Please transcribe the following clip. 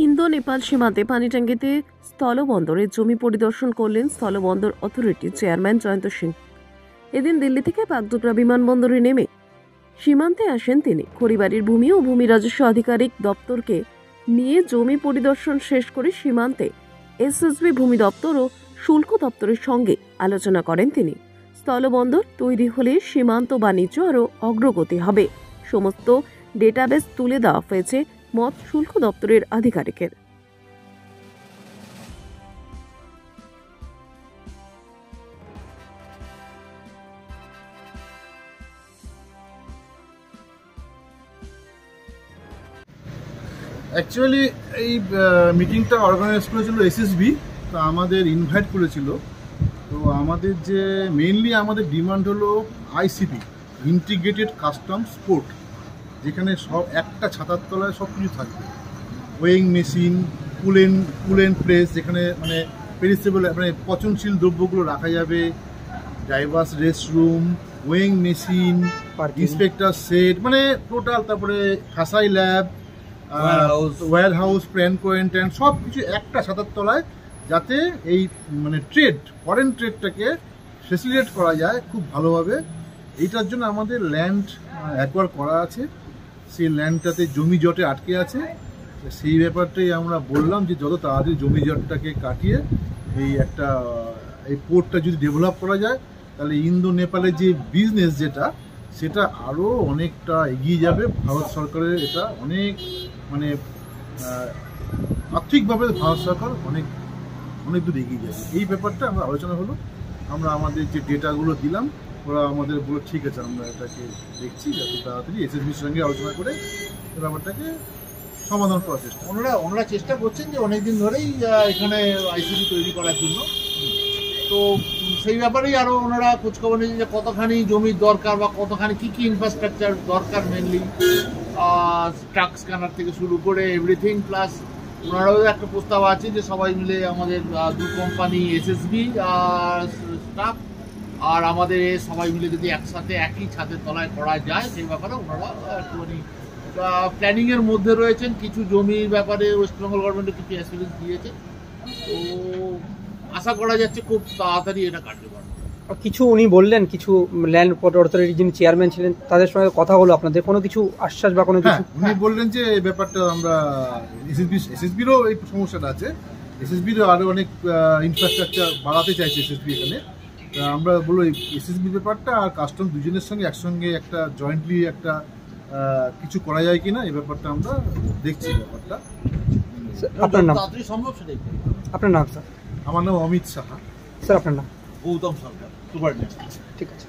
Indo Nepal সীমান্তে পানিট্যাঙ্কিতে স্থলবন্দরের জমি পরিদর্শন করলেন স্থলবন্দর অথরিটির চেয়ারম্যান জয়ন্ত সিং। এদিন দিল্লি থেকে বাগডোগরা বিমানবন্দরে নেমে সীমান্তে আসেন তিনি। খড়িবাড়ির ভূমি ও ভূমি রাজস্ব আধিকারিক দপ্তরকে নিয়ে জমি পরিদর্শন শেষ করে সীমান্তে এসএসবি ভূমি দপ্তর ও শুল্ক দপ্তরের সঙ্গে আলোচনা করেন তিনি। স্থলবন্দর তৈরি হলে সীমান্ত বাণিজ্য আরও অগ্রগতি হবে। সমস্ত ডেটাবেস তুলে দেওয়া হয়েছে মত শুল্ক দপ্তরের আধিকারিকের। অ্যাকচুয়ালি এই মিটিংটা অর্গানাইজ করেছিল এসএসবি, তো আমাদের ইনভাইট করেছিল। তো আমাদের যে মেইনলি আমাদের ডিমান্ড হলো আইসিপি, ইন্টিগ্রেটেড কাস্টমস পোর্ট, যেখানে সব একটা ছাতার তলায় সব কিছু থাকবে। ওয়েইং মেশিন, কুলেন প্লেস, যেখানে মানে পেরিসেবল মানে পচনশীল দ্রব্যগুলো রাখা যাবে, drivers restroom, weighing machine, inspector set, মানে টোটাল। তারপরে খাসাই lab, warehouse, plan quarantine, সব কিছু একটা ছাতার তলায়, যাতে এই মানে ট্রেড, ফরেন ট্রেডটাকে ফেসিলিটেট করা যায় খুব ভালোভাবে। এইটার জন্য আমাদের ল্যান্ড অ্যাকোয়ার করা আছে, সেই ল্যান্ডটাতে জমি জটে আটকে আছে। সেই ব্যাপারটাই আমরা বললাম যে যত তাড়াতাড়ি জমি জটটাকে কাটিয়ে এই পোর্টটা যদি ডেভেলপ করা যায়, তাহলে ইন্দো নেপালের যে বিজনেস সেটা আরও অনেকটা এগিয়ে যাবে। ভারত সরকারের এটা অনেক মানে আর্থিকভাবে ভারত সরকার অনেক দূর এগিয়ে যাবে। এই ব্যাপারটা আমরা আলোচনা হলো। আমরা আমাদের যে ডেটাগুলো দিলাম, ওরা আমাদের বলে ঠিক আছে, আমরা এটাকে দেখছি, যত তাড়াতাড়ি এসএসবির সঙ্গে আলোচনা করে ব্যাপারটাকে সমাধান করার চেষ্টা। ওনারা চেষ্টা করছেন যে অনেকদিন ধরেই এখানে আইসিডি তৈরি করার জন্য। তো সেই ব্যাপারেই আরও ওনারা খোঁজখবর নিয়েছেন যে কতখানি জমির দরকার বা কতখানি কী ইনফ্রাস্ট্রাকচার দরকার, মেনলি ট্রাক স্ক্যানার থেকে শুরু করে এভরিথিং। প্লাস ওনারাও একটা প্রস্তাব আছে যে সবাই মিলে আমাদের দু কোম্পানি এসএসবি স্টাফ আর আমাদের সবাই মিলে যদি একসাথে একই ছাদের তলায় করা যায়, সেই ব্যাপারে ওনারা একটুখানি প্ল্যানিংয়ের মধ্যে রয়েছেন। কিছু জমির ব্যাপারে ওয়েস্ট বেঙ্গল গভর্নমেন্টে কিছু অ্যাসুরেন্স দিয়েছে, তো আশা করা যাচ্ছে খুব তাড়াতাড়ি এটা কার্যকর। কিছু উনি বললেন, কিছু ল্যান্ড অথরিটির যিনি চেয়ারম্যান ছিলেন তাদের সঙ্গে কথা হলো, আপনাদের কোনো কিছু আশ্বাস বা কোনো কিছু? উনি বললেন যে এই ব্যাপারটা আমরা এসএসবিরও এই সমস্যাটা আছে, এসএসবিরও আরও অনেক ইনফ্রাস্ট্রাকচার বাড়াতে চাইছে এসএসবি এখানে। আমরা বলবো এসএসবি ব্যাপারটা আর কাস্টম দুজনের সঙ্গে একসঙ্গে একটা জয়েন্টলি একটা কিছু করা যায় কিনা, এই ব্যাপারটা আমরা দেখছি। ব্যাপারটা আপনার নাম? সম্ভব সেটাই। আপনার নাম স্যার? আমার নাম অমিত সাহা। স্যার আপনার নাম? গৌতম সরকার, সুপার। ঠিক আছে।